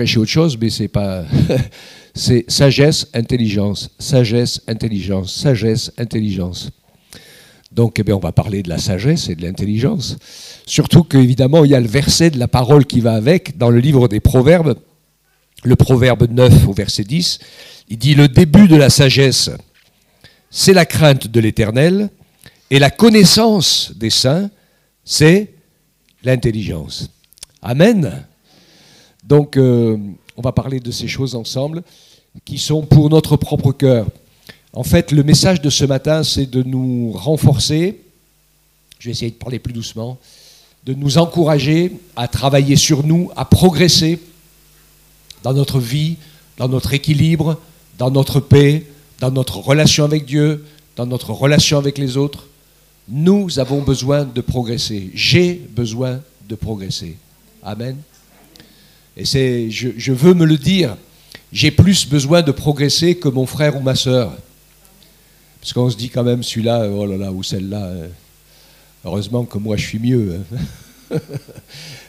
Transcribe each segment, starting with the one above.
prêcher autre chose, mais c'est pas... c'est sagesse, intelligence, sagesse, intelligence, sagesse, intelligence. Donc, eh bien, on va parler de la sagesse et de l'intelligence. Surtout qu'évidemment, il y a le verset de la parole qui va avec, dans le livre des Proverbes, le Proverbe 9 au verset 10, il dit « Le début de la sagesse, c'est la crainte de l'Éternel, et la connaissance des saints, c'est l'intelligence. » Amen. Donc, on va parler de ces choses ensemble, qui sont pour notre propre cœur. En fait, le message de ce matin, c'est de nous renforcer, je vais essayer de parler plus doucement, de nous encourager à travailler sur nous, à progresser dans notre vie, dans notre équilibre, dans notre paix, dans notre relation avec Dieu, dans notre relation avec les autres. Nous avons besoin de progresser. J'ai besoin de progresser. Amen. Et je veux me le dire, j'ai plus besoin de progresser que mon frère ou ma sœur. Parce qu'on se dit quand même, celui-là, oh là là, ou celle-là, heureusement que moi je suis mieux.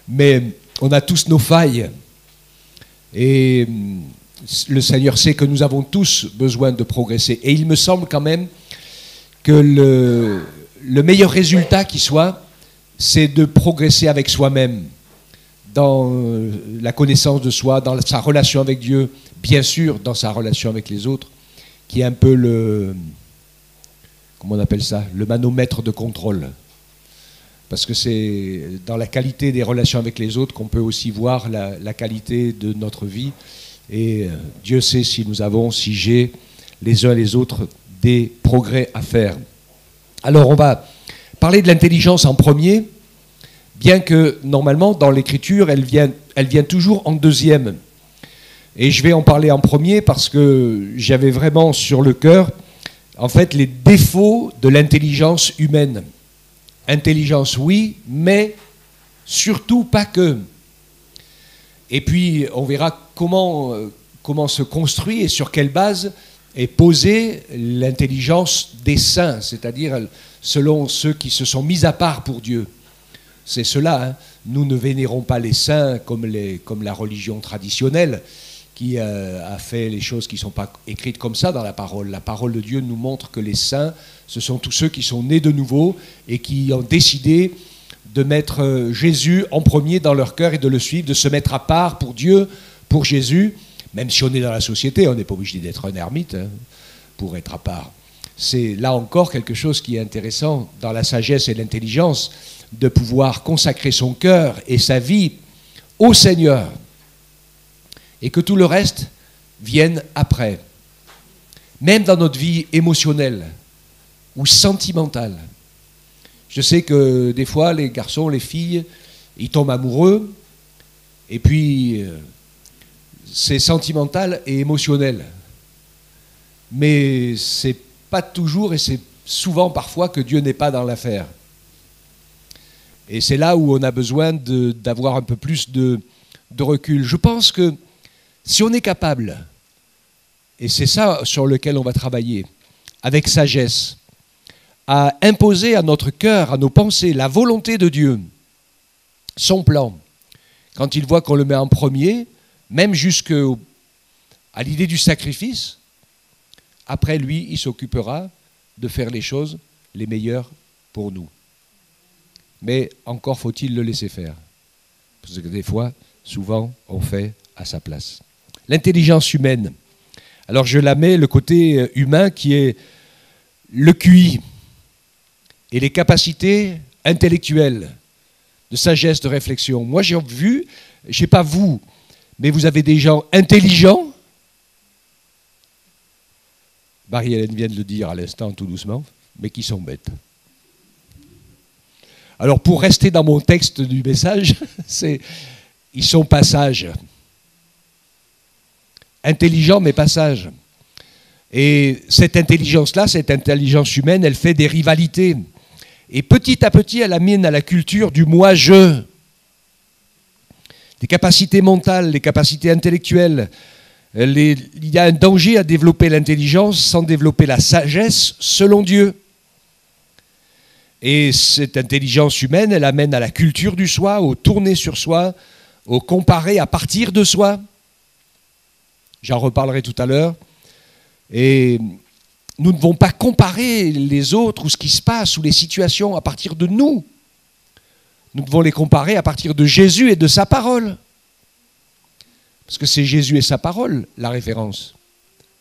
Mais on a tous nos failles. Et le Seigneur sait que nous avons tous besoin de progresser. Et il me semble quand même que le meilleur résultat qui soit, c'est de progresser avec soi-même, dans la connaissance de soi, dans sa relation avec Dieu, bien sûr dans sa relation avec les autres, qui est un peu le... Comment on appelle ça? Le manomètre de contrôle. Parce que c'est dans la qualité des relations avec les autres qu'on peut aussi voir la qualité de notre vie. Et Dieu sait si nous avons, si j'ai les uns et les autres des progrès à faire. Alors on va parler de l'intelligence en premier, bien que normalement dans l'écriture elle vient toujours en deuxième. Et je vais en parler en premier parce que j'avais vraiment sur le cœur en fait les défauts de l'intelligence humaine. Intelligence oui, mais surtout pas que. Et puis on verra comment se construit et sur quelle base est posée l'intelligence des saints, c'est-à-dire selon ceux qui se sont mis à part pour Dieu. C'est cela, hein. Nous ne vénérons pas les saints comme la religion traditionnelle qui a fait les choses qui ne sont pas écrites comme ça dans la parole. La parole de Dieu nous montre que les saints, ce sont tous ceux qui sont nés de nouveau et qui ont décidé de mettre Jésus en premier dans leur cœur et de le suivre, de se mettre à part pour Dieu, pour Jésus. Même si on est dans la société, on n'est pas obligé d'être un ermite pour être à part. C'est là encore quelque chose qui est intéressant dans la sagesse et l'intelligence, de pouvoir consacrer son cœur et sa vie au Seigneur et que tout le reste vienne après. Même dans notre vie émotionnelle ou sentimentale. Je sais que des fois, les garçons, les filles, ils tombent amoureux et puis c'est sentimental et émotionnel. Mais c'est pas toujours et c'est souvent parfois que Dieu n'est pas dans l'affaire. Et c'est là où on a besoin d'avoir un peu plus de recul. Je pense que si on est capable, et c'est ça sur lequel on va travailler, avec sagesse, à imposer à notre cœur, à nos pensées, la volonté de Dieu, son plan, quand il voit qu'on le met en premier, même jusqu'à l'idée du sacrifice, après lui, il s'occupera de faire les choses les meilleures pour nous. Mais encore faut-il le laisser faire. Parce que des fois, souvent, on fait à sa place. L'intelligence humaine. Alors je la mets, le côté humain qui est le QI et les capacités intellectuelles, de sagesse, de réflexion. Moi j'ai vu, je ne sais pas vous, mais vous avez des gens intelligents. Marie-Hélène vient de le dire à l'instant tout doucement, mais qui sont bêtes. Alors pour rester dans mon texte du message, ils sont pas sages. Intelligents mais pas sages. Et cette intelligence-là, cette intelligence humaine, elle fait des rivalités. Et petit à petit, elle amène à la culture du moi-je. Les capacités mentales, les capacités intellectuelles. Il y a un danger à développer l'intelligence sans développer la sagesse selon Dieu. Et cette intelligence humaine, elle amène à la culture du soi, au tourner sur soi, au comparer à partir de soi. J'en reparlerai tout à l'heure. Et nous ne devons pas comparer les autres ou ce qui se passe ou les situations à partir de nous. Nous devons les comparer à partir de Jésus et de sa parole. Parce que c'est Jésus et sa parole, la référence.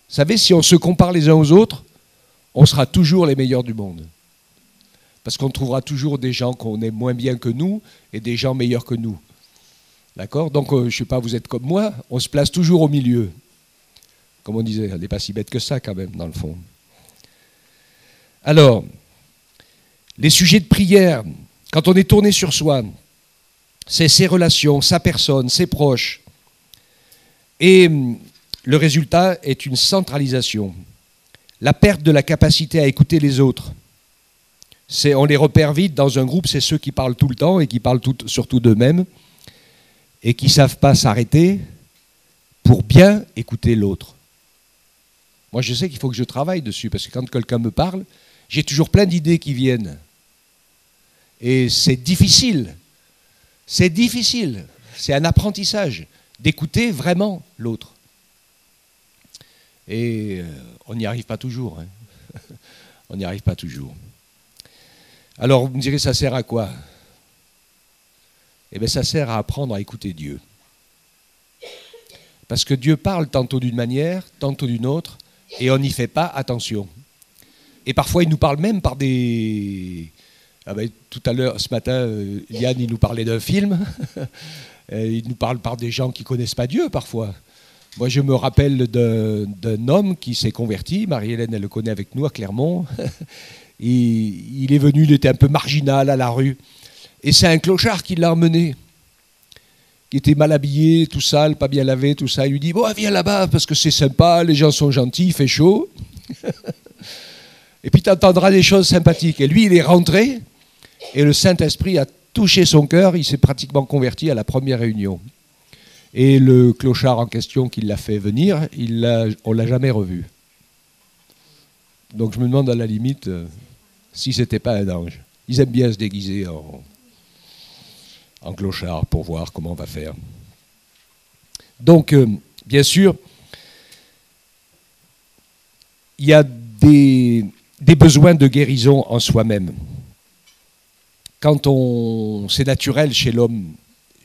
Vous savez, si on se compare les uns aux autres, on sera toujours les meilleurs du monde. Parce qu'on trouvera toujours des gens qu'on aime moins bien que nous et des gens meilleurs que nous. D'accord? Donc, je ne sais pas, vous êtes comme moi, on se place toujours au milieu. Comme on disait, elle n'est pas si bête que ça quand même, dans le fond. Alors, les sujets de prière, quand on est tourné sur soi, c'est ses relations, sa personne, ses proches. Et le résultat est une centralisation. La perte de la capacité à écouter les autres. On les repère vite dans un groupe, c'est ceux qui parlent tout le temps et qui parlent surtout d'eux-mêmes et qui ne savent pas s'arrêter pour bien écouter l'autre. Moi, je sais qu'il faut que je travaille dessus parce que quand quelqu'un me parle, j'ai toujours plein d'idées qui viennent. Et c'est difficile. C'est difficile. C'est un apprentissage d'écouter vraiment l'autre. Et on n'y arrive pas toujours. Hein. On n'y arrive pas toujours. Alors, vous me direz, ça sert à quoi? Eh bien, ça sert à apprendre à écouter Dieu. Parce que Dieu parle tantôt d'une manière, tantôt d'une autre, et on n'y fait pas attention. Et parfois, il nous parle même par des... Ah ben, tout à l'heure, ce matin, Yann, il nous parlait d'un film. Il nous parle par des gens qui ne connaissent pas Dieu, parfois. Moi, je me rappelle d'un homme qui s'est converti. Marie-Hélène, elle le connaît avec nous à Clermont. Il est venu, il était un peu marginal à la rue. Et c'est un clochard qui l'a emmené, qui était mal habillé, tout sale, pas bien lavé, tout ça. Il lui dit, bon, viens là-bas, parce que c'est sympa, les gens sont gentils, il fait chaud. Et puis tu entendras des choses sympathiques. Et lui, il est rentré, et le Saint-Esprit a touché son cœur, il s'est pratiquement converti à la première réunion. Et le clochard en question qui l'a fait venir, on ne l'a jamais revu. Donc je me demande à la limite si ce n'était pas un ange. Ils aiment bien se déguiser en clochard pour voir comment on va faire. Donc, bien sûr, il y a des besoins de guérison en soi-même. Quand c'est naturel chez l'homme,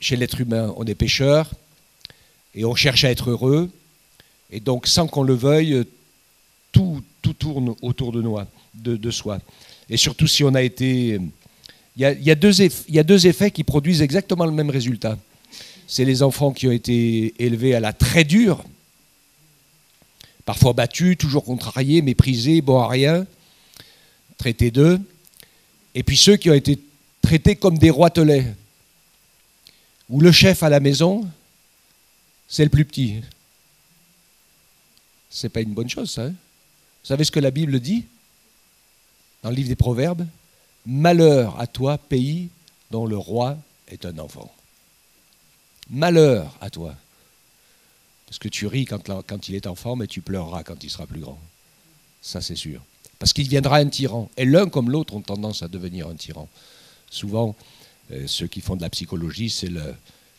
chez l'être humain, on est pécheur et on cherche à être heureux. Et donc, sans qu'on le veuille, tout tourne autour de soi. Et surtout si on a été... Il y a deux effets qui produisent exactement le même résultat. C'est les enfants qui ont été élevés à la très dure, parfois battus, toujours contrariés, méprisés, bons à rien, traités d'eux. Et puis ceux qui ont été traités comme des roitelets, où le chef à la maison, c'est le plus petit. C'est pas une bonne chose, ça. Hein? Vous savez ce que la Bible dit dans le livre des Proverbes? Malheur à toi, pays dont le roi est un enfant. Malheur à toi. Parce que tu ris quand il est enfant, mais tu pleureras quand il sera plus grand. Ça, c'est sûr. Parce qu'il deviendra un tyran. Et l'un comme l'autre ont tendance à devenir un tyran. Souvent, ceux qui font de la psychologie, c'est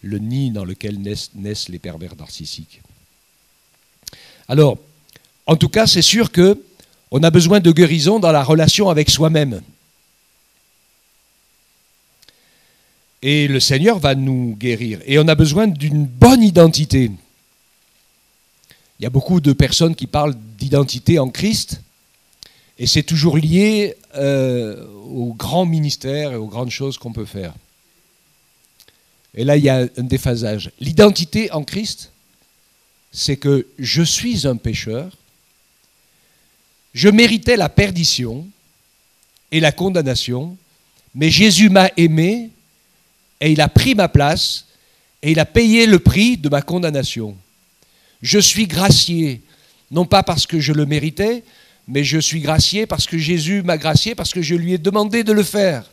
le nid dans lequel naissent les pervers narcissiques. Alors, en tout cas, c'est sûr qu'on a besoin de guérison dans la relation avec soi-même. Et le Seigneur va nous guérir. Et on a besoin d'une bonne identité. Il y a beaucoup de personnes qui parlent d'identité en Christ, et c'est toujours lié au grand ministère et aux grandes choses qu'on peut faire. Et là, il y a un déphasage. L'identité en Christ, c'est que je suis un pécheur, je méritais la perdition et la condamnation, mais Jésus m'a aimé, et il a pris ma place, et il a payé le prix de ma condamnation. Je suis gracié, non pas parce que je le méritais, mais je suis gracié parce que Jésus m'a gracié, parce que je lui ai demandé de le faire.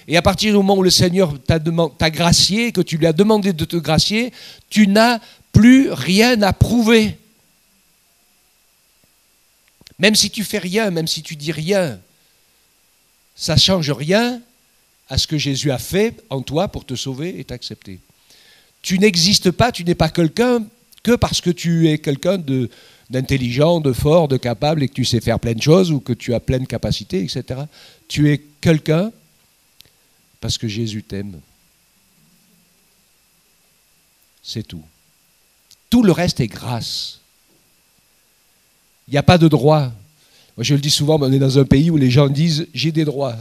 Et à partir du moment où le Seigneur t'a gracié, que tu lui as demandé de te gracier, tu n'as plus rien à prouver. Même si tu fais rien, même si tu dis rien, ça ne change rien à ce que Jésus a fait en toi pour te sauver et t'accepter. Tu n'existes pas, tu n'es pas quelqu'un que parce que tu es quelqu'un d'intelligent, de fort, de capable et que tu sais faire plein de choses ou que tu as pleine capacité, etc. Tu es quelqu'un parce que Jésus t'aime. C'est tout. Tout le reste est grâce. Il n'y a pas de droit. Moi, je le dis souvent, mais on est dans un pays où les gens disent « j'ai des droits ».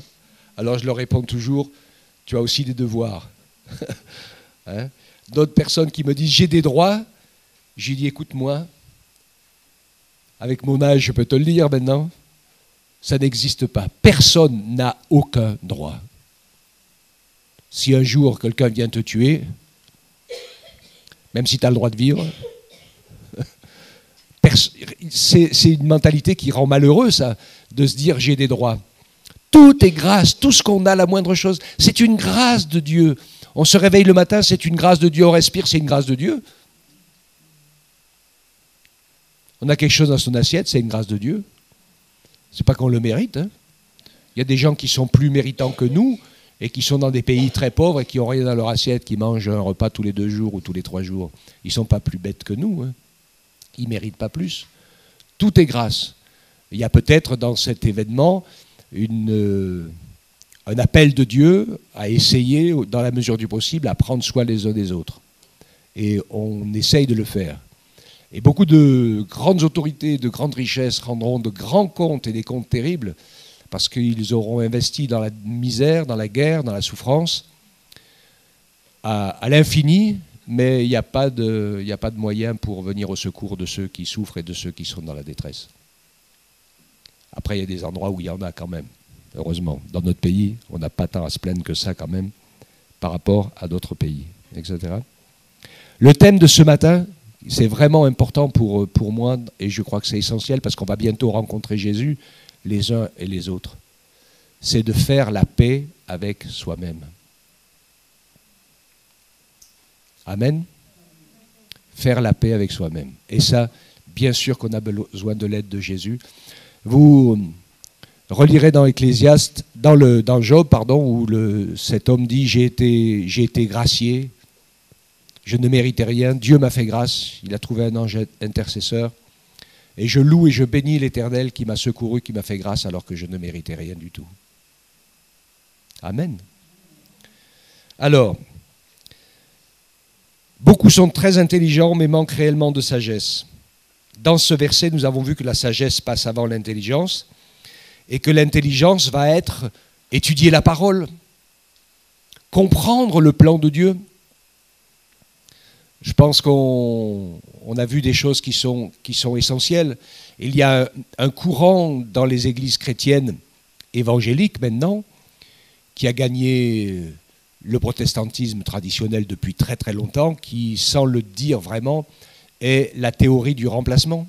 Alors je leur réponds toujours « tu as aussi des devoirs ». Hein? D'autres personnes qui me disent « j'ai des droits », j'ai dit « écoute-moi, avec mon âge, je peux te le dire maintenant, ça n'existe pas. Personne n'a aucun droit. Si un jour quelqu'un vient te tuer, même si tu as le droit de vivre, c'est une mentalité qui rend malheureux, ça, de se dire j'ai des droits. Tout est grâce, tout ce qu'on a, la moindre chose, c'est une grâce de Dieu. On se réveille le matin, c'est une grâce de Dieu, on respire, c'est une grâce de Dieu. On a quelque chose dans son assiette, c'est une grâce de Dieu. C'est pas qu'on le mérite. Hein. Il y a des gens qui sont plus méritants que nous et qui sont dans des pays très pauvres et qui n'ont rien dans leur assiette, qui mangent un repas tous les 2 jours ou tous les 3 jours. Ils ne sont pas plus bêtes que nous. Hein. Ils ne méritent pas plus. Tout est grâce. Il y a peut-être dans cet événement un appel de Dieu à essayer, dans la mesure du possible, à prendre soin les uns des autres. Et on essaye de le faire. Et beaucoup de grandes autorités, de grandes richesses rendront de grands comptes et des comptes terribles parce qu'ils auront investi dans la misère, dans la guerre, dans la souffrance, à l'infini, mais il n'y a pas de moyen pour venir au secours de ceux qui souffrent et de ceux qui sont dans la détresse. Après, il y a des endroits où il y en a quand même, heureusement. Dans notre pays, on n'a pas tant à se plaindre que ça quand même, par rapport à d'autres pays, etc. Le thème de ce matin, c'est vraiment important pour moi, et je crois que c'est essentiel, parce qu'on va bientôt rencontrer Jésus, les uns et les autres. C'est de faire la paix avec soi-même. Amen. Faire la paix avec soi-même. Et ça, bien sûr qu'on a besoin de l'aide de Jésus. Vous relirez dans Ecclésiaste, dans Job, pardon, où cet homme dit « j'ai été gracié, je ne méritais rien, Dieu m'a fait grâce, il a trouvé un ange intercesseur, et je loue et je bénis l'Éternel qui m'a secouru, qui m'a fait grâce alors que je ne méritais rien du tout. » Amen. Alors, beaucoup sont très intelligents mais manquent réellement de sagesse. Dans ce verset, nous avons vu que la sagesse passe avant l'intelligence et que l'intelligence va être étudier la parole, comprendre le plan de Dieu. Je pense qu'on a vu des choses qui sont essentielles. Il y a un courant dans les églises chrétiennes évangéliques maintenant qui a gagné le protestantisme traditionnel depuis très très longtemps, qui, sans le dire vraiment, est la théorie du remplacement.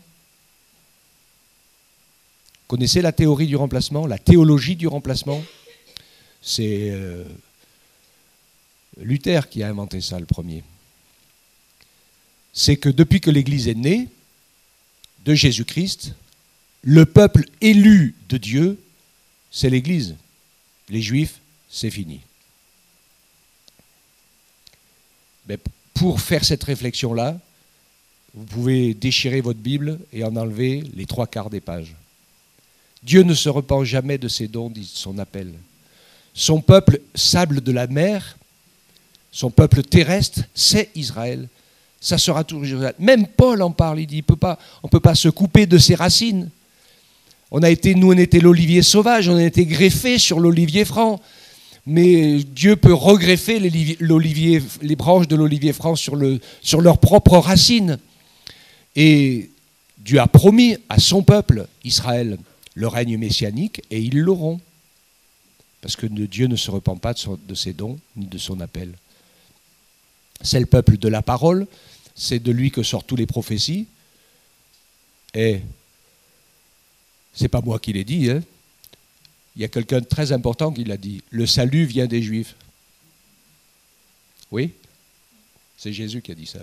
Vous connaissez la théorie du remplacement, la théologie du remplacement? C'est Luther qui a inventé ça, le premier. C'est que depuis que l'Église est née, de Jésus-Christ, le peuple élu de Dieu, c'est l'Église. Les Juifs, c'est fini. Mais pour faire cette réflexion-là, vous pouvez déchirer votre Bible et en enlever les 3/4 des pages. Dieu ne se repent jamais de ses dons, dit son appel. Son peuple sable de la mer, son peuple terrestre, c'est Israël. Ça sera toujours Israël. Même Paul en parle, il dit on ne peut pas se couper de ses racines. Nous, on était l'olivier sauvage, on a été greffé sur l'olivier franc. Mais Dieu peut regreffer les branches de l'olivier franc sur leurs propres racines. Et Dieu a promis à son peuple, Israël, le règne messianique, et ils l'auront. Parce que Dieu ne se repent pas de ses dons, ni de son appel. C'est le peuple de la parole, c'est de lui que sortent toutes les prophéties. Et c'est pas moi qui l'ai dit, hein. Il y a quelqu'un de très important qui l'a dit. Le salut vient des Juifs. Oui, c'est Jésus qui a dit ça.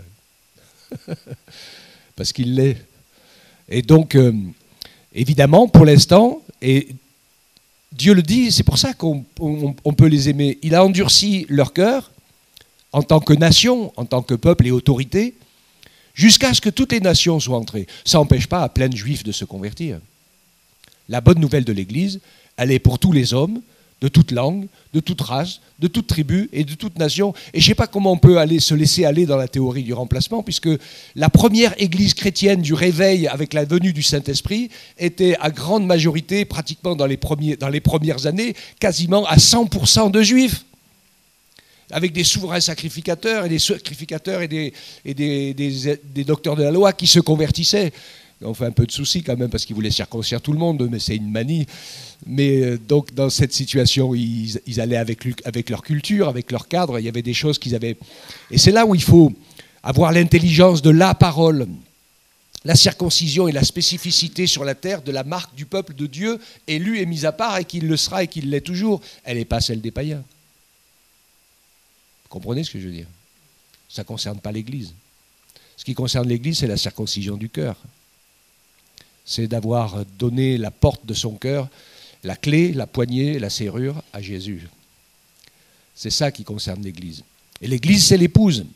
Parce qu'il l'est. Et donc, évidemment, pour l'instant, et Dieu le dit, c'est pour ça qu'on peut les aimer. Il a endurci leur cœur en tant que nation, en tant que peuple et autorité, jusqu'à ce que toutes les nations soient entrées. Ça n'empêche pas à plein de juifs de se convertir. La bonne nouvelle de l'Église, elle est pour tous les hommes, de toute langue, de toute race, de toute tribu et de toute nation. Et je ne sais pas comment on peut se laisser aller dans la théorie du remplacement, puisque la première église chrétienne du réveil avec la venue du Saint-Esprit était à grande majorité, pratiquement dans les premières années, quasiment à 100% de juifs, avec des souverains sacrificateurs et des docteurs de la loi qui se convertissaient. On fait un peu de soucis quand même parce qu'ils voulaient circoncire tout le monde, mais c'est une manie. Mais donc dans cette situation, ils allaient avec leur culture, avec leur cadre. Il y avait des choses qu'ils avaient. Et c'est là où il faut avoir l'intelligence de la parole. La circoncision et la spécificité sur la terre de la marque du peuple de Dieu, élu et mis à part, et qu'il le sera et qu'il l'est toujours. Elle n'est pas celle des païens. Vous comprenez ce que je veux dire? Ça ne concerne pas l'Église. Ce qui concerne l'Église, c'est la circoncision du cœur. C'est d'avoir donné la porte de son cœur, la clé, la poignée, la serrure à Jésus. C'est ça qui concerne l'Église. Et l'Église, c'est l'épouse.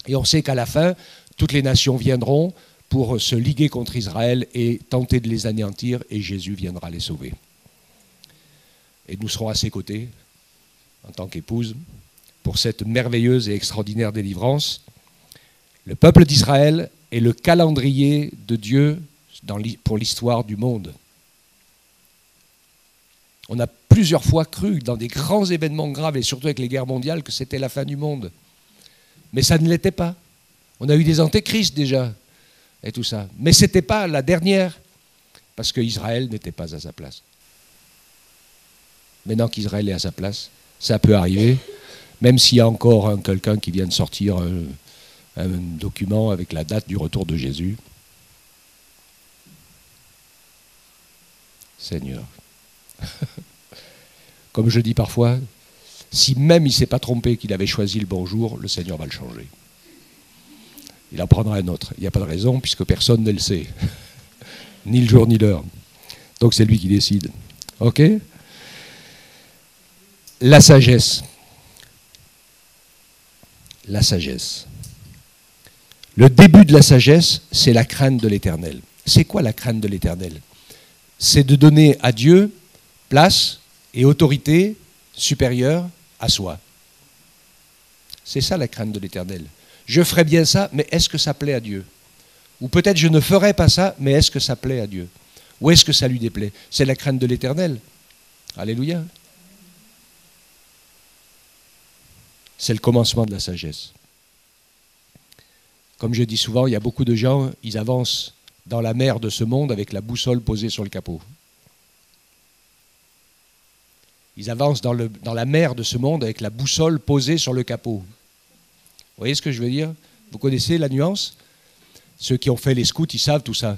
Et on sait qu'à la fin, toutes les nations viendront pour se liguer contre Israël et tenter de les anéantir, et Jésus viendra les sauver. Et nous serons à ses côtés, en tant qu'épouse, pour cette merveilleuse et extraordinaire délivrance. Le peuple d'Israël est le calendrier de Dieu pour l'histoire du monde. On a plusieurs fois cru dans des grands événements graves, et surtout avec les guerres mondiales, que c'était la fin du monde. Mais ça ne l'était pas. On a eu des antéchrists déjà, et tout ça. Mais ce n'était pas la dernière, parce qu'Israël n'était pas à sa place. Maintenant qu'Israël est à sa place, ça peut arriver, même s'il y a encore quelqu'un qui vient de sortir un document avec la date du retour de Jésus. Seigneur. Comme je dis parfois, si même il ne s'est pas trompé qu'il avait choisi le bon jour, le Seigneur va le changer. Il en prendra un autre. Il n'y a pas de raison, puisque personne ne le sait. Ni le jour, ni l'heure. Donc c'est lui qui décide. OK? La sagesse. La sagesse. Le début de la sagesse, c'est la crainte de l'Éternel. C'est quoi la crainte de l'Éternel? C'est de donner à Dieu place et autorité supérieure à soi. C'est ça la crainte de l'Éternel. Je ferai bien ça, mais est-ce que ça plaît à Dieu? Ou peut-être je ne ferai pas ça, mais est-ce que ça plaît à Dieu? Ou est-ce que ça lui déplaît? C'est la crainte de l'Éternel. Alléluia. C'est le commencement de la sagesse. Comme je dis souvent, il y a beaucoup de gens, ils avancent dans la mer de ce monde avec la boussole posée sur le capot. Ils avancent dans la mer de ce monde avec la boussole posée sur le capot. Vous voyez ce que je veux dire? Vous connaissez la nuance? Ceux qui ont fait les scouts, ils savent tout ça.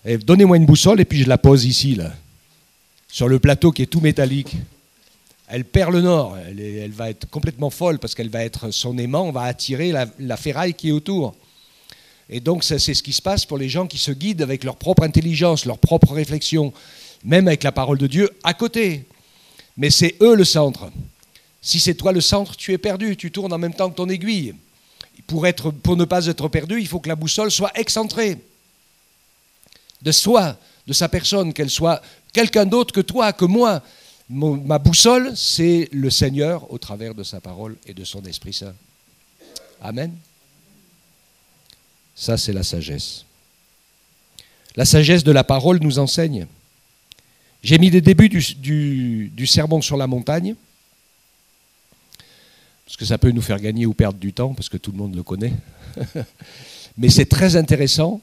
Donnez-moi une boussole et puis je la pose ici, là, sur le plateau qui est tout métallique. Elle perd le nord. Elle va être complètement folle parce qu'elle va être son aimant, on va attirer la ferraille qui est autour. Et donc, c'est ce qui se passe pour les gens qui se guident avec leur propre intelligence, leur propre réflexion, même avec la parole de Dieu à côté. Mais c'est eux le centre. Si c'est toi le centre, tu es perdu, tu tournes en même temps que ton aiguille. Pour ne pas être perdu, il faut que la boussole soit excentrée de soi, de sa personne, qu'elle soit quelqu'un d'autre que toi, que moi. Ma boussole, c'est le Seigneur au travers de sa parole et de son Esprit Saint. Amen. Ça, c'est la sagesse. La sagesse de la parole nous enseigne. J'ai mis des débuts du sermon sur la montagne, parce que ça peut nous faire gagner ou perdre du temps, parce que tout le monde le connaît. Mais c'est très intéressant,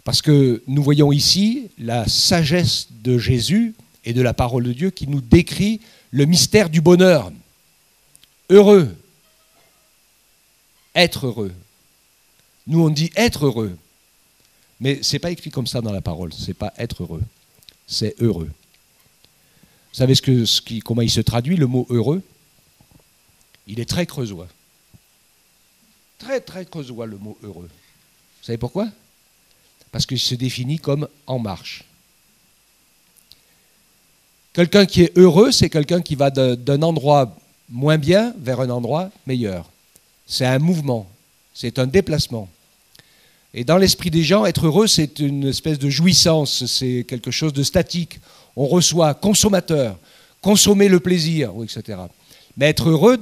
parce que nous voyons ici la sagesse de Jésus et de la parole de Dieu qui nous décrit le mystère du bonheur. Heureux. Être heureux. Nous, on dit être heureux. Mais ce n'est pas écrit comme ça dans la parole. Ce n'est pas être heureux. C'est heureux. Vous savez comment il se traduit, le mot heureux? Il est très creusois. Très, très creusois, le mot heureux. Vous savez pourquoi? Parce qu'il se définit comme en marche. Quelqu'un qui est heureux, c'est quelqu'un qui va d'un endroit moins bien vers un endroit meilleur. C'est un mouvement, c'est un déplacement. Et dans l'esprit des gens, être heureux, c'est une espèce de jouissance, c'est quelque chose de statique. On reçoit, consommateur, consommer le plaisir, etc. Mais être heureux,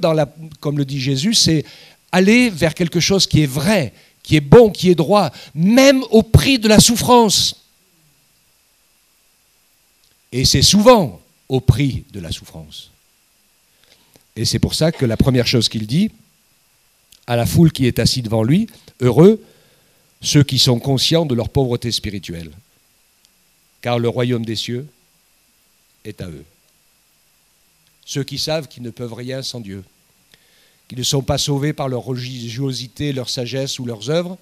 comme le dit Jésus, c'est aller vers quelque chose qui est vrai, qui est bon, qui est droit, même au prix de la souffrance. Et c'est souvent au prix de la souffrance. Et c'est pour ça que la première chose qu'il dit à la foule qui est assise devant lui, heureux ceux qui sont conscients de leur pauvreté spirituelle, car le royaume des cieux est à eux. Ceux qui savent qu'ils ne peuvent rien sans Dieu, qui ne sont pas sauvés par leur religiosité, leur sagesse ou leurs œuvres,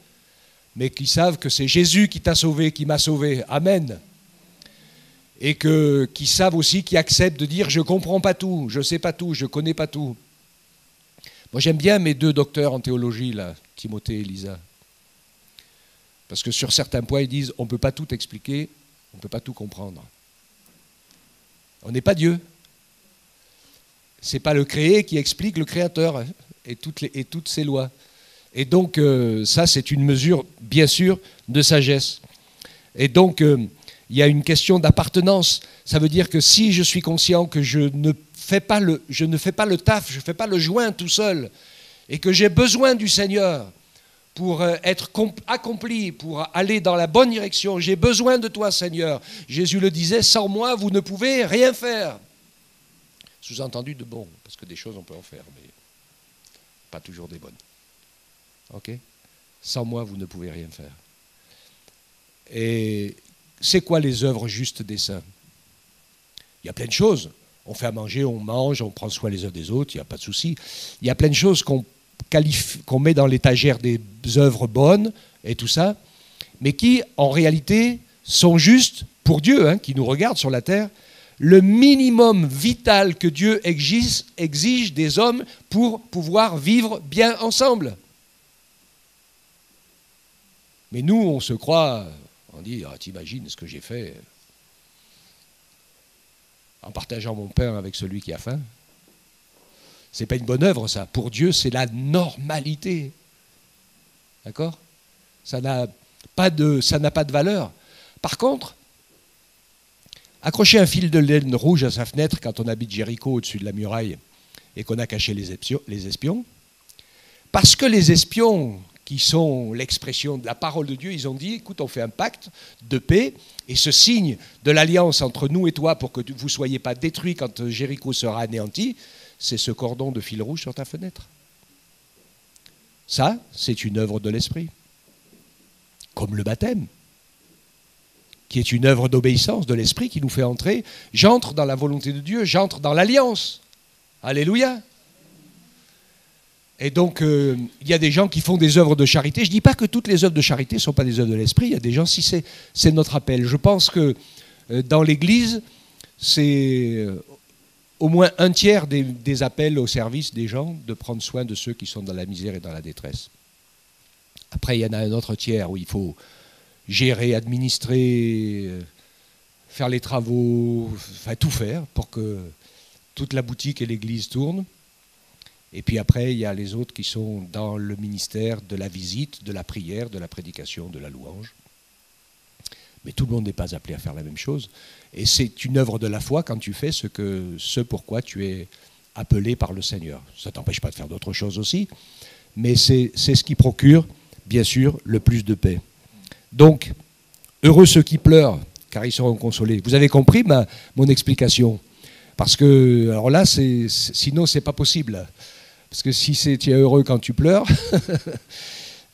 mais qui savent que c'est Jésus qui t'a sauvé, qui m'a sauvé. Amen. Et qui savent aussi, qui acceptent de dire « je ne comprends pas tout, je ne sais pas tout, je ne connais pas tout ». Moi j'aime bien mes 2 docteurs en théologie, là, Timothée et Lisa. Parce que sur certains points, ils disent on ne peut pas tout expliquer, on ne peut pas tout comprendre. On n'est pas Dieu. Ce n'est pas le créé qui explique le créateur, hein, et toutes ses lois. Et donc, ça, c'est une mesure, bien sûr, de sagesse. Et donc, il y a une question d'appartenance. Ça veut dire que si je suis conscient que je ne fais pas le taf, je ne fais pas le joint tout seul, et que j'ai besoin du Seigneur pour être accompli, pour aller dans la bonne direction, j'ai besoin de toi, Seigneur. Jésus le disait, sans moi, vous ne pouvez rien faire. Sous-entendu de bon, parce que des choses on peut en faire, mais pas toujours des bonnes. Ok ? Sans moi, vous ne pouvez rien faire. Et c'est quoi les œuvres justes des saints? Il y a plein de choses. On fait à manger, on mange, on prend soin les uns des autres, il n'y a pas de souci. Il y a plein de choses qu'on met dans l'étagère des œuvres bonnes et tout ça, mais qui, en réalité, sont justes pour Dieu, hein, qui nous regarde sur la terre, le minimum vital que Dieu exige des hommes pour pouvoir vivre bien ensemble. Mais nous, on se croit, on dit, ah, t'imagines ce que j'ai fait en partageant mon pain avec celui qui a faim. C'est pas une bonne œuvre, ça. Pour Dieu, c'est la normalité. D'accord ? Ça n'a pas de valeur. Par contre, accrocher un fil de laine rouge à sa fenêtre quand on habite Jéricho au-dessus de la muraille et qu'on a caché les espions, parce que les espions, qui sont l'expression de la parole de Dieu, ils ont dit, écoute, on fait un pacte de paix, et ce signe de l'alliance entre nous et toi pour que vous ne soyez pas détruits quand Jéricho sera anéanti, c'est ce cordon de fil rouge sur ta fenêtre. Ça, c'est une œuvre de l'esprit. Comme le baptême, qui est une œuvre d'obéissance de l'esprit qui nous fait entrer. J'entre dans la volonté de Dieu, j'entre dans l'alliance. Alléluia. Et donc, il y a des gens qui font des œuvres de charité. Je ne dis pas que toutes les œuvres de charité ne sont pas des œuvres de l'esprit. Il y a des gens, si c'est notre appel. Je pense que dans l'Église, c'est au moins un tiers des appels au service des gens de prendre soin de ceux qui sont dans la misère et dans la détresse. Après, il y en a un autre tiers où il faut gérer, administrer, faire les travaux, enfin tout faire pour que toute la boutique et l'église tournent. Et puis après, il y a les autres qui sont dans le ministère de la visite, de la prière, de la prédication, de la louange. Mais tout le monde n'est pas appelé à faire la même chose. Et c'est une œuvre de la foi quand tu fais ce pourquoi tu es appelé par le Seigneur. Ça ne t'empêche pas de faire d'autres choses aussi, mais c'est ce qui procure, bien sûr, le plus de paix. Donc, heureux ceux qui pleurent, car ils seront consolés. Vous avez compris mon explication? Parce que, alors là, sinon, ce n'est pas possible. Parce que si tu es heureux quand tu pleures,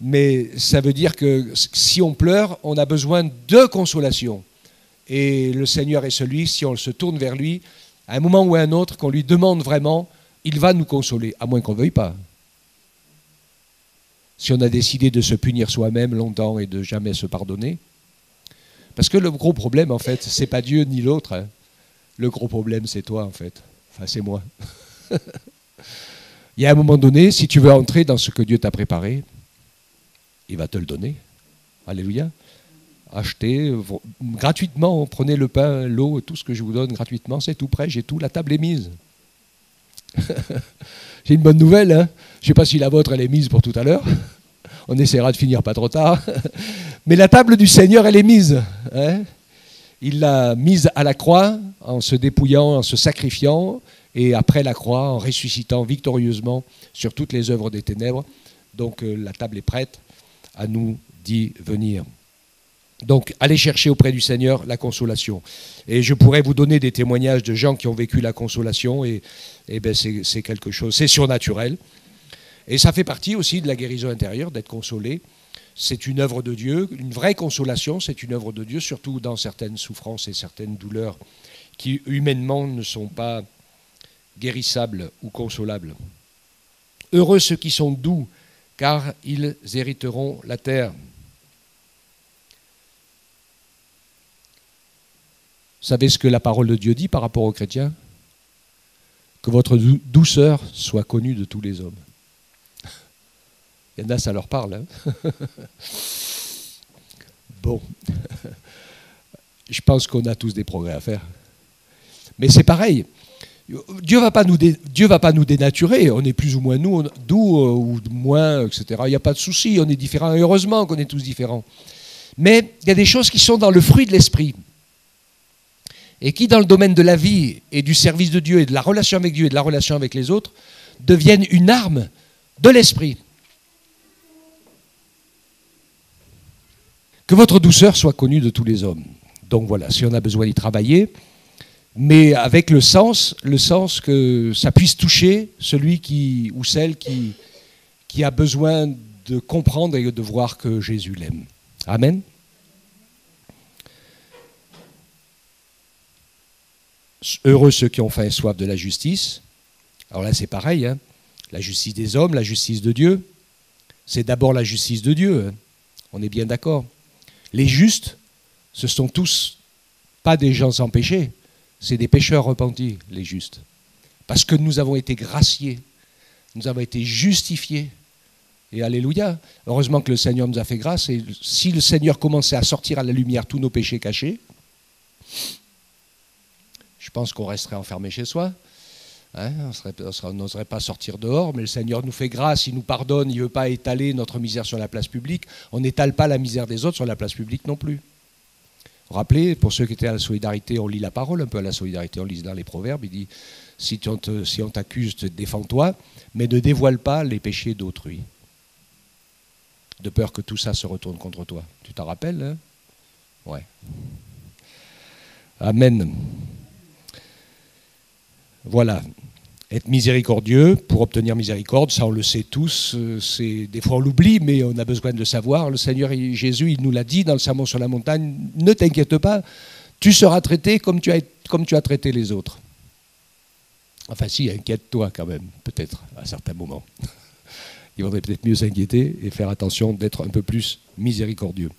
mais ça veut dire que si on pleure, on a besoin de consolation. Et le Seigneur est celui, si on se tourne vers lui, à un moment ou à un autre, qu'on lui demande vraiment, il va nous consoler, à moins qu'on ne veuille pas. Si on a décidé de se punir soi-même longtemps et de jamais se pardonner. Parce que le gros problème, en fait, c'est pas Dieu ni l'autre. Hein. Le gros problème, c'est toi, en fait. Enfin, c'est moi. Il y a un moment donné, si tu veux entrer dans ce que Dieu t'a préparé, il va te le donner. Alléluia. Achetez gratuitement, prenez le pain, l'eau, tout ce que je vous donne gratuitement, c'est tout prêt, j'ai tout, la table est mise. J'ai une bonne nouvelle, hein. Je ne sais pas si la vôtre elle est mise pour tout à l'heure. On essaiera de finir pas trop tard. Mais la table du Seigneur, elle est mise. Hein. Il l'a mise à la croix en se dépouillant, en se sacrifiant, et après la croix, en ressuscitant victorieusement sur toutes les œuvres des ténèbres. Donc la table est prête à nous d'y venir. Donc, allez chercher auprès du Seigneur la consolation. Et je pourrais vous donner des témoignages de gens qui ont vécu la consolation, et ben c'est quelque chose, c'est surnaturel. Et ça fait partie aussi de la guérison intérieure, d'être consolé. C'est une œuvre de Dieu, une vraie consolation, c'est une œuvre de Dieu, surtout dans certaines souffrances et certaines douleurs qui humainement ne sont pas guérissables ou consolables. Heureux ceux qui sont doux, car ils hériteront la terre. Vous savez ce que la parole de Dieu dit par rapport aux chrétiens? Que votre douceur soit connue de tous les hommes. Il y en a, ça leur parle. Hein. Bon. Je pense qu'on a tous des progrès à faire. Mais c'est pareil. Dieu ne va pas nous dénaturer. On est plus ou moins doux ou moins, etc. Il n'y a pas de souci, on est différents. Et heureusement qu'on est tous différents. Mais il y a des choses qui sont dans le fruit de l'esprit. Et qui, dans le domaine de la vie et du service de Dieu et de la relation avec Dieu et de la relation avec les autres, deviennent une arme de l'esprit. Que votre douceur soit connue de tous les hommes. Donc voilà, si on a besoin d'y travailler, mais avec le sens que ça puisse toucher celui qui, ou celle qui a besoin de comprendre et de voir que Jésus l'aime. Amen. Heureux ceux qui ont faim et soif de la justice. Alors là, c'est pareil. Hein. La justice des hommes, la justice de Dieu. C'est d'abord la justice de Dieu. Hein. On est bien d'accord. Les justes, ce sont tous pas des gens sans péché. C'est des pécheurs repentis, les justes. Parce que nous avons été graciés. Nous avons été justifiés. Et alléluia. Heureusement que le Seigneur nous a fait grâce. Et si le Seigneur commençait à sortir à la lumière tous nos péchés cachés, je pense qu'on resterait enfermé chez soi. Hein, on n'oserait pas sortir dehors, mais le Seigneur nous fait grâce, il nous pardonne, il ne veut pas étaler notre misère sur la place publique. On n'étale pas la misère des autres sur la place publique non plus. Vous vous rappelez, pour ceux qui étaient à la solidarité, on lit la parole un peu à la solidarité, on lit dans les proverbes, il dit, si on t'accuse, défends-toi, mais ne dévoile pas les péchés d'autrui, de peur que tout ça se retourne contre toi. Tu t'en rappelles, hein? Ouais. Amen. Voilà, être miséricordieux pour obtenir miséricorde, ça on le sait tous, des fois on l'oublie, mais on a besoin de le savoir. Le Seigneur Jésus, il nous l'a dit dans le Sermon sur la montagne, ne t'inquiète pas, tu seras traité comme tu as traité les autres. Enfin si, inquiète-toi quand même, peut-être, à certains moments. Il vaudrait peut-être mieux s'inquiéter et faire attention d'être un peu plus miséricordieux,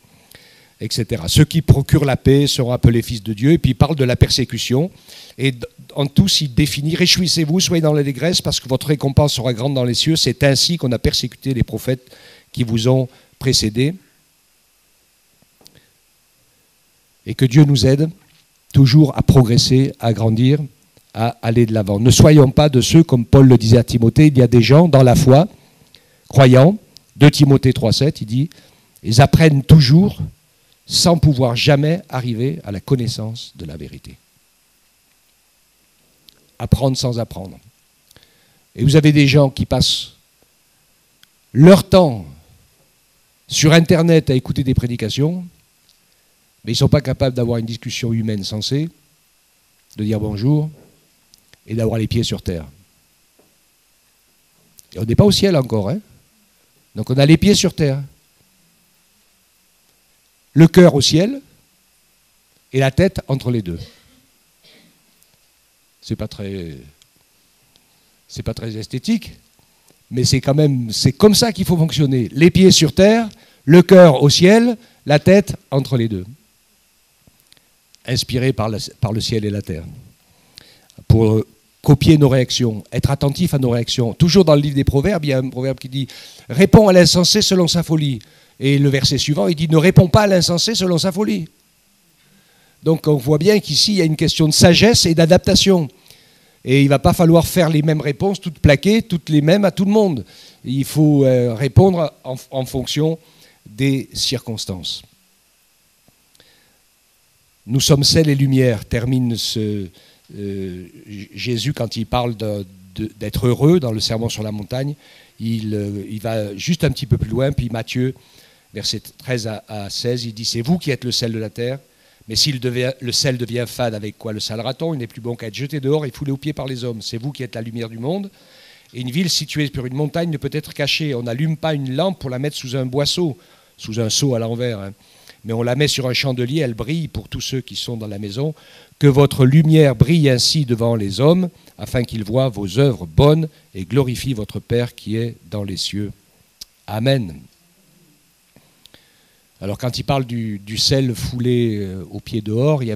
etc. Ceux qui procurent la paix seront appelés fils de Dieu, et puis il parle de la persécution, et en tous il définit, réjouissez-vous, soyez dans l'allégresse, parce que votre récompense sera grande dans les cieux, c'est ainsi qu'on a persécuté les prophètes qui vous ont précédés. Et que Dieu nous aide toujours à progresser, à grandir, à aller de l'avant. Ne soyons pas de ceux, comme Paul le disait à Timothée, il y a des gens dans la foi, croyants, 2 Timothée 3,7, il dit, ils apprennent toujours sans pouvoir jamais arriver à la connaissance de la vérité. Apprendre sans apprendre. Et vous avez des gens qui passent leur temps sur Internet à écouter des prédications, mais ils ne sont pas capables d'avoir une discussion humaine sensée, de dire bonjour et d'avoir les pieds sur terre. Et on n'est pas au ciel encore, hein? Donc on a les pieds sur terre. Le cœur au ciel et la tête entre les deux. C'est pas très esthétique, mais c'est comme ça qu'il faut fonctionner. Les pieds sur terre, le cœur au ciel, la tête entre les deux. Inspiré par le ciel et la terre. Pour copier nos réactions, être attentif à nos réactions. Toujours dans le livre des Proverbes, il y a un proverbe qui dit « Réponds à l'insensé selon sa folie ». Et le verset suivant, il dit « Ne réponds pas à l'insensé selon sa folie ». Donc on voit bien qu'ici, il y a une question de sagesse et d'adaptation. Et il ne va pas falloir faire les mêmes réponses, toutes plaquées, toutes les mêmes à tout le monde. il faut répondre en fonction des circonstances. Nous sommes sel et lumière, termine Jésus quand il parle d'être heureux dans le Sermon sur la montagne. Il va juste un petit peu plus loin, puis Matthieu, versets 13 à 16, il dit « C'est vous qui êtes le sel de la terre, mais si le sel devient fade, avec quoi le salera-t-on? Il n'est plus bon qu'à être jeté dehors et foulé aux pieds par les hommes. C'est vous qui êtes la lumière du monde. Et une ville située sur une montagne ne peut être cachée. On n'allume pas une lampe pour la mettre sous un boisseau, sous un seau à l'envers, hein. Mais on la met sur un chandelier, elle brille pour tous ceux qui sont dans la maison. Que votre lumière brille ainsi devant les hommes, afin qu'ils voient vos œuvres bonnes et glorifient votre Père qui est dans les cieux. Amen. » Alors quand il parle du sel foulé aux pieds dehors, il y a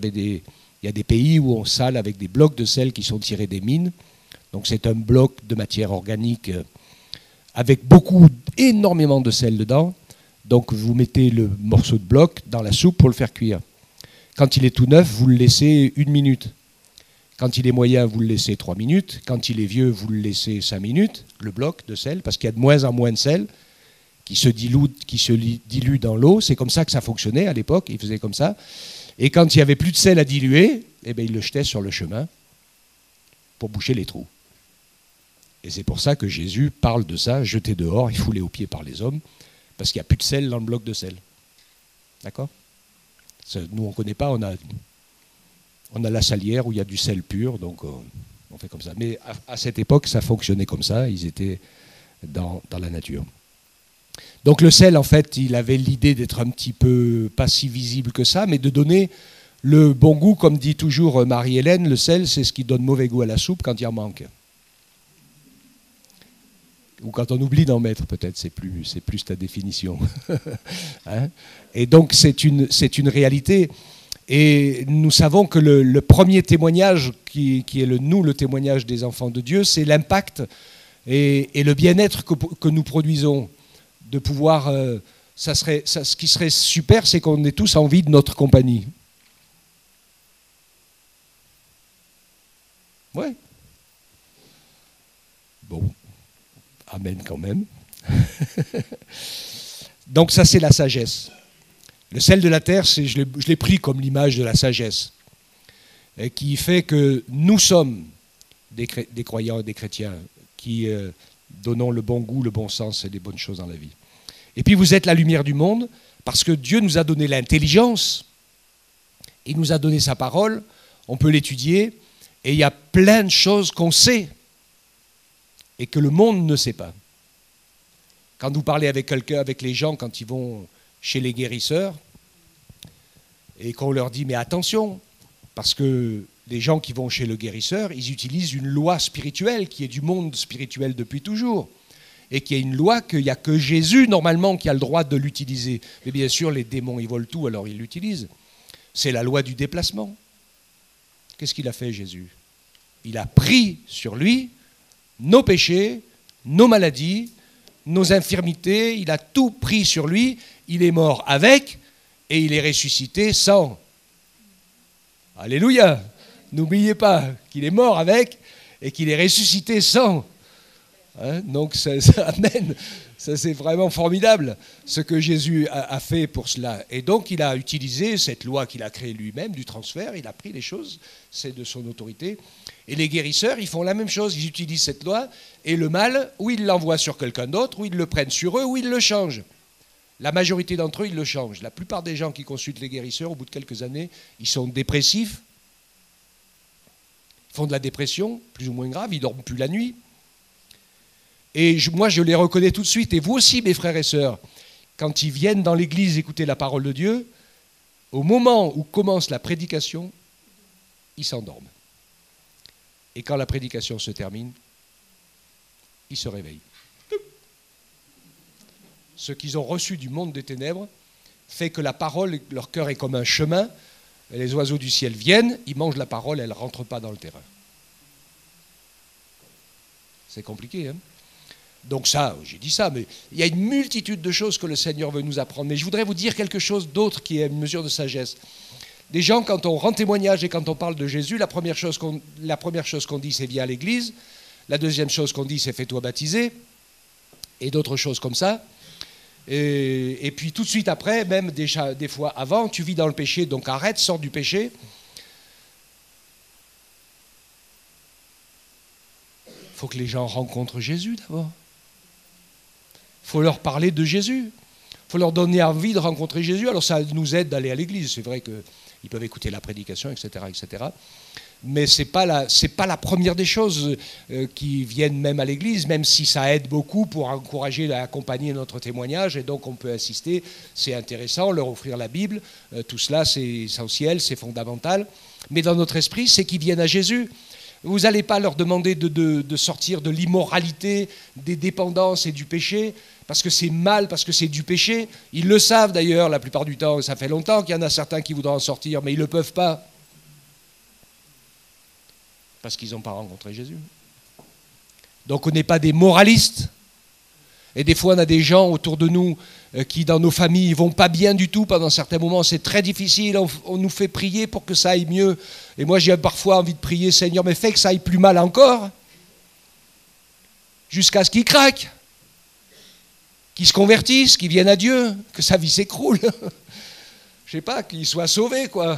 des pays où on sale avec des blocs de sel qui sont tirés des mines. Donc c'est un bloc de matière organique avec énormément de sel dedans. Donc vous mettez le morceau de bloc dans la soupe pour le faire cuire. Quand il est tout neuf, vous le laissez 1 minute. Quand il est moyen, vous le laissez 3 minutes. Quand il est vieux, vous le laissez 5 minutes, le bloc de sel, parce qu'il y a de moins en moins de sel qui se dilue dans l'eau. C'est comme ça que ça fonctionnait à l'époque, ils faisaient comme ça. Et quand il n'y avait plus de sel à diluer, eh bien, ils le jetaient sur le chemin pour boucher les trous. Et c'est pour ça que Jésus parle de ça, jeté dehors et foulé aux pieds par les hommes, parce qu'il n'y a plus de sel dans le bloc de sel. D'accord ? Nous, on ne connaît pas, on a la salière où il y a du sel pur, donc on fait comme ça. Mais à cette époque, ça fonctionnait comme ça, ils étaient dans la nature. Donc le sel, en fait, il avait l'idée d'être un petit peu, pas si visible que ça, mais de donner le bon goût, comme dit toujours Marie-Hélène, le sel, c'est ce qui donne mauvais goût à la soupe quand il en manque. Ou quand on oublie d'en mettre, peut-être, c'est plus ta définition. Hein? Et donc, c'est une réalité. Et nous savons que le premier témoignage, qui est le témoignage des enfants de Dieu, c'est l'impact et le bien-être que nous produisons. De pouvoir... ce qui serait super, c'est qu'on ait tous envie de notre compagnie. Ouais. Bon. Amen quand même. Donc ça, c'est la sagesse. Le sel de la terre, je l'ai pris comme l'image de la sagesse, et qui fait que nous sommes des croyants et des chrétiens qui donnons le bon goût, le bon sens et les bonnes choses dans la vie. Et puis vous êtes la lumière du monde, parce que Dieu nous a donné l'intelligence, il nous a donné sa parole, on peut l'étudier, et il y a plein de choses qu'on sait, et que le monde ne sait pas. Quand vous parlez avec quelqu'un, avec les gens, quand ils vont chez les guérisseurs, et qu'on leur dit, mais attention, parce que les gens qui vont chez le guérisseur, ils utilisent une loi spirituelle qui est du monde spirituel depuis toujours, et qui est une loi qu'il n'y a que Jésus, normalement, qui a le droit de l'utiliser. Mais bien sûr, les démons, ils volent tout, alors ils l'utilisent. C'est la loi du déplacement. Qu'est-ce qu'il a fait, Jésus? Il a pris sur lui nos péchés, nos maladies, nos infirmités, il a tout pris sur lui, il est mort avec et il est ressuscité sans. Alléluia! N'oubliez pas qu'il est mort avec et qu'il est ressuscité sans. Hein? Donc ça amène, ça c'est vraiment formidable ce que Jésus a fait pour cela. Et donc il a utilisé cette loi qu'il a créée lui-même du transfert, il a pris les choses, c'est de son autorité. Et les guérisseurs, ils font la même chose, ils utilisent cette loi, et le mal, ou ils l'envoient sur quelqu'un d'autre, ou ils le prennent sur eux, ou ils le changent. La majorité d'entre eux, ils le changent. La plupart des gens qui consultent les guérisseurs, au bout de quelques années, ils sont dépressifs, ils font de la dépression, plus ou moins grave, ils ne dorment plus la nuit. Et moi, je les reconnais tout de suite, et vous aussi, mes frères et sœurs, quand ils viennent dans l'église écouter la parole de Dieu, au moment où commence la prédication, ils s'endorment. Et quand la prédication se termine, ils se réveillent. Ce qu'ils ont reçu du monde des ténèbres fait que la parole, leur cœur est comme un chemin, et les oiseaux du ciel viennent, ils mangent la parole, elle ne rentre pas dans le terrain. C'est compliqué, hein? Donc ça, j'ai dit ça, mais il y a une multitude de choses que le Seigneur veut nous apprendre. Mais je voudrais vous dire quelque chose d'autre qui est une mesure de sagesse. Des gens, quand on rend témoignage et quand on parle de Jésus, la première chose qu'on dit, c'est viens à l'église. La deuxième chose qu'on dit, c'est fais-toi baptiser. et d'autres choses comme ça. Et puis tout de suite après, même déjà des fois avant, tu vis dans le péché, donc arrête, sors du péché. Il faut que les gens rencontrent Jésus d'abord. Il faut leur parler de Jésus. Il faut leur donner envie de rencontrer Jésus. Alors ça nous aide d'aller à l'église. C'est vrai qu'ils peuvent écouter la prédication, etc. etc. Mais ce n'est pas la première des choses qui viennent même à l'église, même si ça aide beaucoup pour encourager et accompagner notre témoignage. Et donc on peut insister, c'est intéressant, leur offrir la Bible. Tout cela, c'est essentiel, c'est fondamental. Mais dans notre esprit, c'est qu'ils viennent à Jésus. Vous n'allez pas leur demander de sortir de l'immoralité, des dépendances et du péché, parce que c'est mal, parce que c'est du péché. Ils le savent d'ailleurs la plupart du temps. Ça fait longtemps qu'il y en a certains qui voudraient en sortir, mais ils ne le peuvent pas. Parce qu'ils n'ont pas rencontré Jésus. Donc on n'est pas des moralistes. Et des fois on a des gens autour de nous qui dans nos familles ne vont pas bien du tout pendant certains moments. C'est très difficile, on nous fait prier pour que ça aille mieux. Et moi j'ai parfois envie de prier, Seigneur, mais fais que ça aille plus mal encore. Jusqu'à ce qu'ils craquent. Qu'ils se convertissent, qu'ils viennent à Dieu, que sa vie s'écroule. Je sais pas, qu'ils soient sauvés, quoi.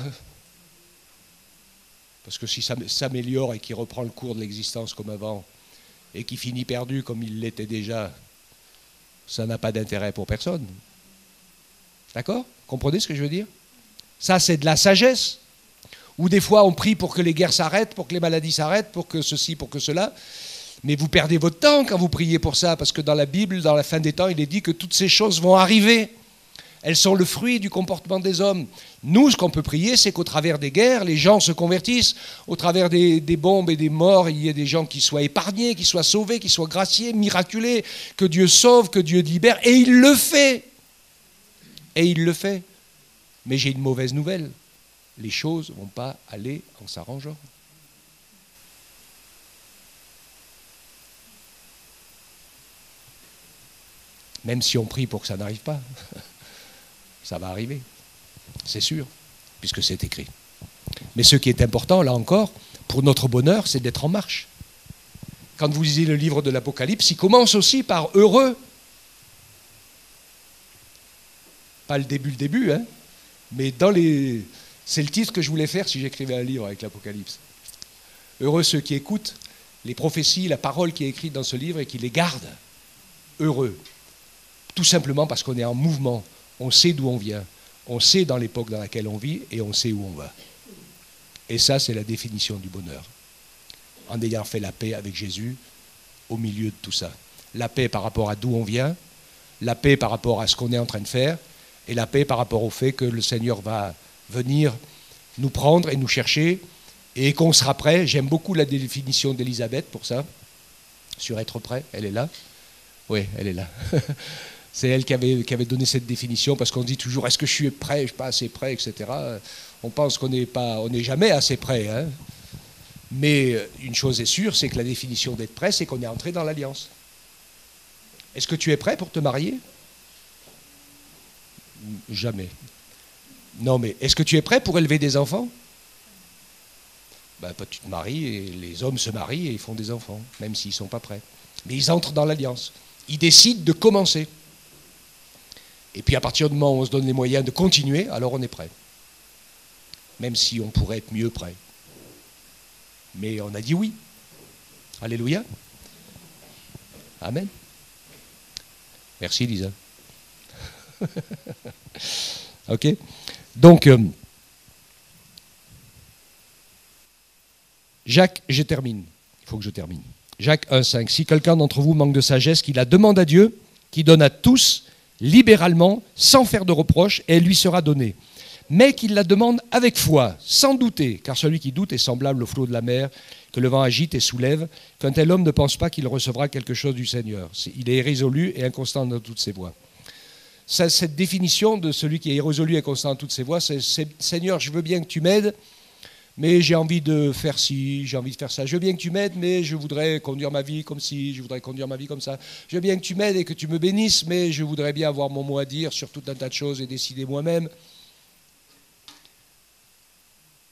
Parce que si ça s'améliore et qu'il reprend le cours de l'existence comme avant, et qu'il finit perdu comme il l'était déjà, ça n'a pas d'intérêt pour personne. D'accord ? Comprenez ce que je veux dire ? Ça, c'est de la sagesse. Ou des fois, on prie pour que les guerres s'arrêtent, pour que les maladies s'arrêtent, pour que ceci, pour que cela. Mais vous perdez votre temps quand vous priez pour ça, parce que dans la Bible, dans la fin des temps, il est dit que toutes ces choses vont arriver. Elles sont le fruit du comportement des hommes. Nous, ce qu'on peut prier, c'est qu'au travers des guerres, les gens se convertissent. Au travers des bombes et des morts, il y ait des gens qui soient épargnés, qui soient sauvés, qui soient graciés, miraculés, que Dieu sauve, que Dieu libère. Et il le fait. Et il le fait. Mais j'ai une mauvaise nouvelle. Les choses ne vont pas aller en s'arrangeant. Même si on prie pour que ça n'arrive pas. Ça va arriver, c'est sûr, puisque c'est écrit. Mais ce qui est important, là encore, pour notre bonheur, c'est d'être en marche. Quand vous lisez le livre de l'Apocalypse, il commence aussi par heureux. Pas le début, hein, mais c'est le titre que je voulais faire si j'écrivais un livre avec l'Apocalypse. Heureux ceux qui écoutent les prophéties, la parole qui est écrite dans ce livre et qui les gardent. Heureux. Tout simplement parce qu'on est en mouvement. On sait d'où on vient, on sait dans l'époque dans laquelle on vit et on sait où on va. Et ça, c'est la définition du bonheur. En ayant fait la paix avec Jésus au milieu de tout ça. La paix par rapport à d'où on vient, la paix par rapport à ce qu'on est en train de faire et la paix par rapport au fait que le Seigneur va venir nous prendre et nous chercher et qu'on sera prêt. J'aime beaucoup la définition d'Élisabeth pour ça, sur être prêt. Elle est là. Oui, elle est là. C'est elle qui avait donné cette définition, parce qu'on dit toujours, est-ce que je suis prêt, je ne suis pas assez prêt, etc. On pense qu'on n'est jamais assez prêt. Hein. Mais une chose est sûre, c'est que la définition d'être prêt, c'est qu'on est entré dans l'alliance. Est-ce que tu es prêt pour te marier ? Jamais. Non, mais est-ce que tu es prêt pour élever des enfants ? Ben, tu te maries, et les hommes se marient et ils font des enfants, même s'ils ne sont pas prêts. Mais ils entrent dans l'alliance. Ils décident de commencer. Et puis à partir du moment où on se donne les moyens de continuer, alors on est prêt. Même si on pourrait être mieux prêt. Mais on a dit oui. Alléluia. Amen. Merci Lisa. Ok. Donc, Jacques, je termine. Il faut que je termine. Jacques 1,5. Si quelqu'un d'entre vous manque de sagesse, qu'il la demande à Dieu, qui donne à tous libéralement, sans faire de reproches, et elle lui sera donnée. Mais qu'il la demande avec foi, sans douter, car celui qui doute est semblable au flot de la mer, que le vent agite et soulève. Qu'un tel homme ne pense pas qu'il recevra quelque chose du Seigneur. Il est irrésolu et inconstant dans toutes ses voies. Cette définition de celui qui est irrésolu et inconstant dans toutes ses voies, c'est « Seigneur, je veux bien que tu m'aides, mais j'ai envie de faire ci, j'ai envie de faire ça. Je veux bien que tu m'aides, mais je voudrais conduire ma vie comme ci, je voudrais conduire ma vie comme ça. Je veux bien que tu m'aides et que tu me bénisses, mais je voudrais bien avoir mon mot à dire sur tout un tas de choses et décider moi-même. »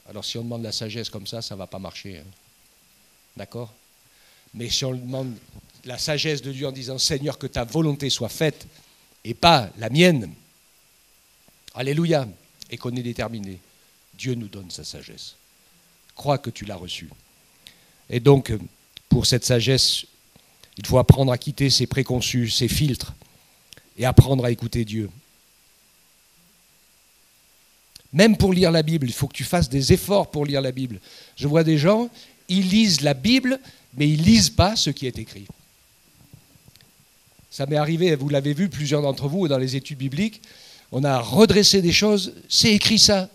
Alors si on demande la sagesse comme ça ne va pas marcher. Hein. D'accord ? Mais si on demande la sagesse de Dieu en disant « Seigneur, que ta volonté soit faite et pas la mienne ». Alléluia. Et qu'on est déterminé. Dieu nous donne sa sagesse. Crois que tu l'as reçue. Et donc, pour cette sagesse, il faut apprendre à quitter ses préconçus, ses filtres, et apprendre à écouter Dieu. Même pour lire la Bible, il faut que tu fasses des efforts pour lire la Bible. Je vois des gens, ils lisent la Bible, mais ils ne lisent pas ce qui est écrit. Ça m'est arrivé, vous l'avez vu, plusieurs d'entre vous, dans les études bibliques, on a redressé des choses, c'est écrit ça.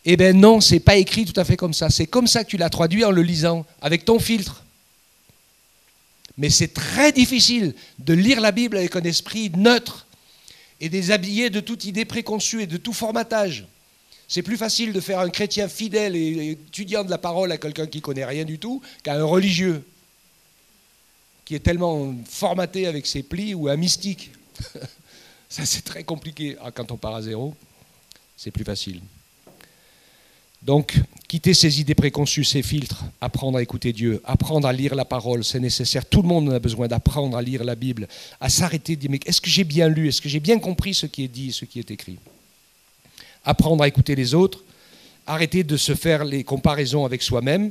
Eh bien non, c'est pas écrit tout à fait comme ça. C'est comme ça que tu l'as traduit en le lisant, avec ton filtre. Mais c'est très difficile de lire la Bible avec un esprit neutre et déshabillé de toute idée préconçue et de tout formatage. C'est plus facile de faire un chrétien fidèle et étudiant de la parole à quelqu'un qui ne connaît rien du tout qu'à un religieux qui est tellement formaté avec ses plis ou un mystique. Ça, c'est très compliqué. Ah, quand on part à zéro, c'est plus facile. Donc, quitter ses idées préconçues, ses filtres, apprendre à écouter Dieu, apprendre à lire la parole, c'est nécessaire. Tout le monde a besoin d'apprendre à lire la Bible, à s'arrêter de dire, mais est-ce que j'ai bien lu, est-ce que j'ai bien compris ce qui est dit, ce qui est écrit? Apprendre à écouter les autres, arrêter de se faire les comparaisons avec soi-même.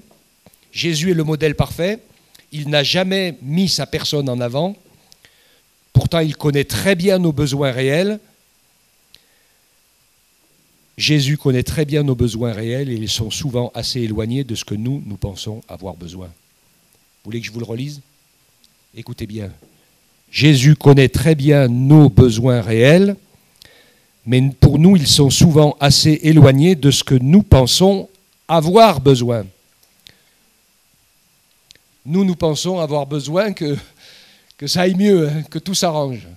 Jésus est le modèle parfait, il n'a jamais mis sa personne en avant, pourtant il connaît très bien nos besoins réels. Jésus connaît très bien nos besoins réels et ils sont souvent assez éloignés de ce que nous pensons avoir besoin. Vous voulez que je vous le relise? Écoutez bien. Jésus connaît très bien nos besoins réels, mais pour nous, ils sont souvent assez éloignés de ce que nous pensons avoir besoin. Nous pensons avoir besoin que ça aille mieux, hein, que tout s'arrange.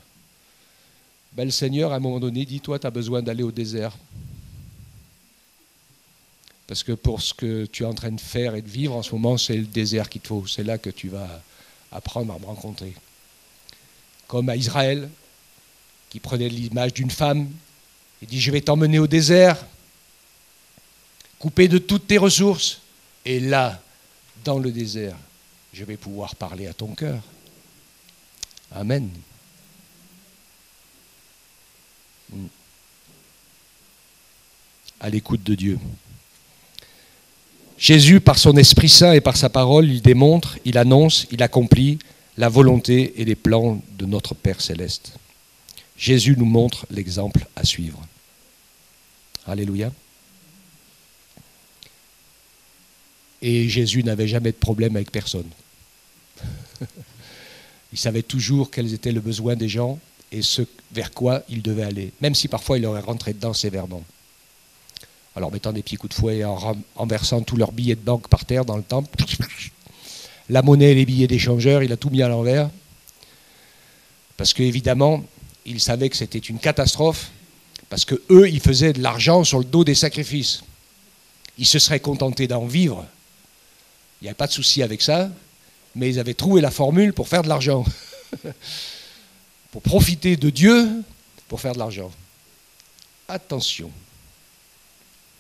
Ben, le Seigneur, à un moment donné, dit, toi, tu as besoin d'aller au désert. Parce que pour ce que tu es en train de faire et de vivre en ce moment, c'est le désert qu'il te faut. C'est là que tu vas apprendre à me rencontrer. Comme à Israël, qui prenait l'image d'une femme, il dit, je vais t'emmener au désert, coupé de toutes tes ressources, et là, dans le désert, je vais pouvoir parler à ton cœur. Amen. À l'écoute de Dieu. Jésus, par son Esprit Saint et par sa parole, il démontre, il annonce, il accomplit la volonté et les plans de notre Père Céleste. Jésus nous montre l'exemple à suivre. Alléluia. Et Jésus n'avait jamais de problème avec personne. Il savait toujours quels étaient les besoins des gens et ce vers quoi il devait aller, même si parfois il aurait rentré dedans sévèrement. Alors mettant des petits coups de fouet et en renversant tous leurs billets de banque par terre dans le temple, la monnaie et les billets d'échangeurs, il a tout mis à l'envers. Parce qu'évidemment, il savait que c'était une catastrophe, parce qu'eux, ils faisaient de l'argent sur le dos des sacrifices. Ils se seraient contentés d'en vivre. Il n'y avait pas de souci avec ça, mais ils avaient trouvé la formule pour faire de l'argent. Pour profiter de Dieu, pour faire de l'argent. Attention.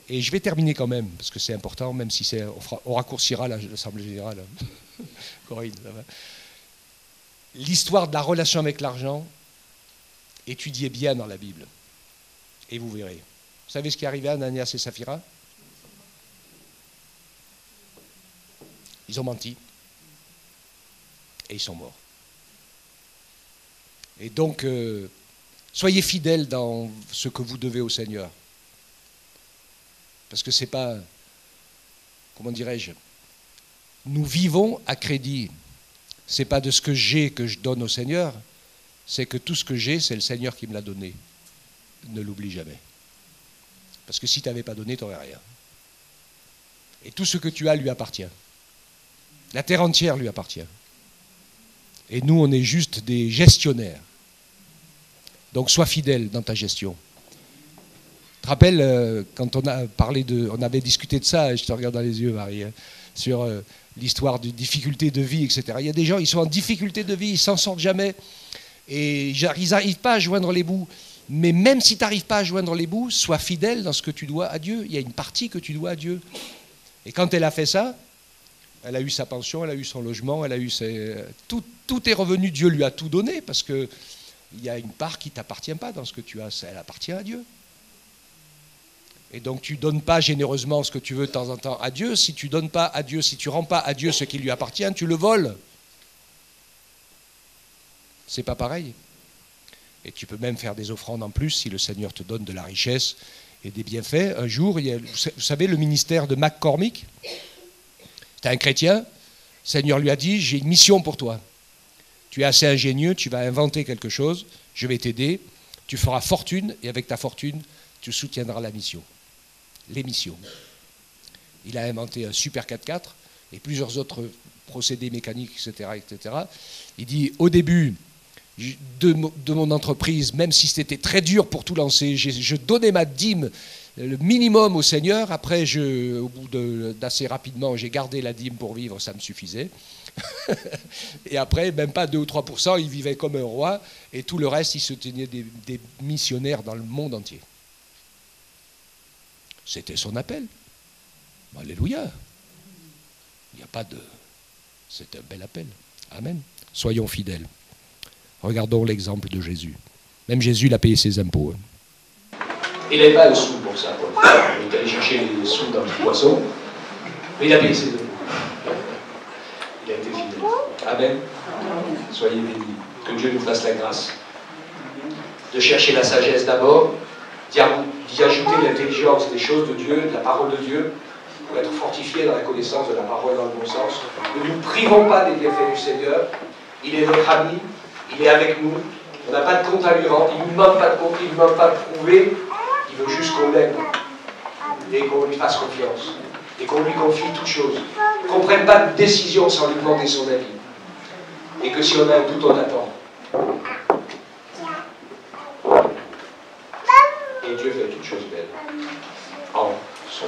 Et je vais terminer quand même, parce que c'est important, même si on raccourcira l'Assemblée Générale. Corinne, ça va. L'histoire de la relation avec l'argent, étudiez bien dans la Bible. Et vous verrez. Vous savez ce qui est arrivé à Ananias et Saphira? Ils ont menti. Et ils sont morts. Et donc, soyez fidèles dans ce que vous devez au Seigneur. Parce que c'est pas, comment dirais-je, nous vivons à crédit. C'est pas de ce que j'ai que je donne au Seigneur, c'est que tout ce que j'ai, c'est le Seigneur qui me l'a donné. Ne l'oublie jamais. Parce que si tu n'avais pas donné, tu n'aurais rien. Et tout ce que tu as lui appartient. La terre entière lui appartient. Et nous, on est juste des gestionnaires. Donc sois fidèle dans ta gestion. Tu te rappelles, quand on a parlé on avait discuté de ça, je te regarde dans les yeux, Marie, hein, sur l'histoire de difficultés de vie, etc. Il y a des gens, ils sont en difficulté de vie, ils ne s'en sortent jamais, et ils n'arrivent pas à joindre les bouts. Mais même si tu n'arrives pas à joindre les bouts, sois fidèle dans ce que tu dois à Dieu. Il y a une partie que tu dois à Dieu. Et quand elle a fait ça, Elle a eu sa pension, elle a eu son logement, elle a eu tout est revenu, Dieu lui a tout donné, parce qu'il y a une part qui ne t'appartient pas dans ce que tu as, elle appartient à Dieu. Et donc tu ne donnes pas généreusement ce que tu veux de temps en temps à Dieu. Si tu donnes pas à Dieu, si tu ne rends pas à Dieu ce qui lui appartient, tu le voles. C'est pas pareil. Et tu peux même faire des offrandes en plus si le Seigneur te donne de la richesse et des bienfaits. Un jour, vous savez, le ministère de McCormick, c'était un chrétien, le Seigneur lui a dit, j'ai une mission pour toi. Tu es assez ingénieux, tu vas inventer quelque chose, je vais t'aider, tu feras fortune, et avec ta fortune, tu soutiendras la mission. Les missions. Il a inventé un super 4x4 et plusieurs autres procédés mécaniques, etc., etc. Il dit, au début de mon entreprise, même si c'était très dur pour tout lancer, je donnais ma dîme, le minimum au Seigneur. Après, au bout d'assez rapidement, j'ai gardé la dîme pour vivre, ça me suffisait. Et après, même pas 2 ou 3%, il vivait comme un roi, et tout le reste, il soutenait des missionnaires dans le monde entier. C'était son appel. Alléluia. Il n'y a pas de... C'est un bel appel. Amen. Soyons fidèles. Regardons l'exemple de Jésus. Même Jésus, il a payé ses impôts. Il n'avait pas de sous pour ça. Il est allé chercher les sous dans le poisson, mais il a payé ses impôts. Il a été fidèle. Amen. Soyez bénis. Que Dieu nous fasse la grâce de chercher la sagesse d'abord, d'y ajouter l'intelligence des choses de Dieu, de la parole de Dieu, pour être fortifié dans la connaissance de la parole dans le bon sens. Ne nous privons pas des bienfaits du Seigneur. Il est notre ami. Il est avec nous, on n'a pas de compte à lui rendre, il ne nous demande pas de compte, il ne nous demande pas de prouver, il veut juste qu'on l'aime et qu'on lui fasse confiance et qu'on lui confie toutes choses, qu'on ne prenne pas de décision sans lui demander son avis et que si on a un doute, on attend. Et Dieu fait toutes choses belles en son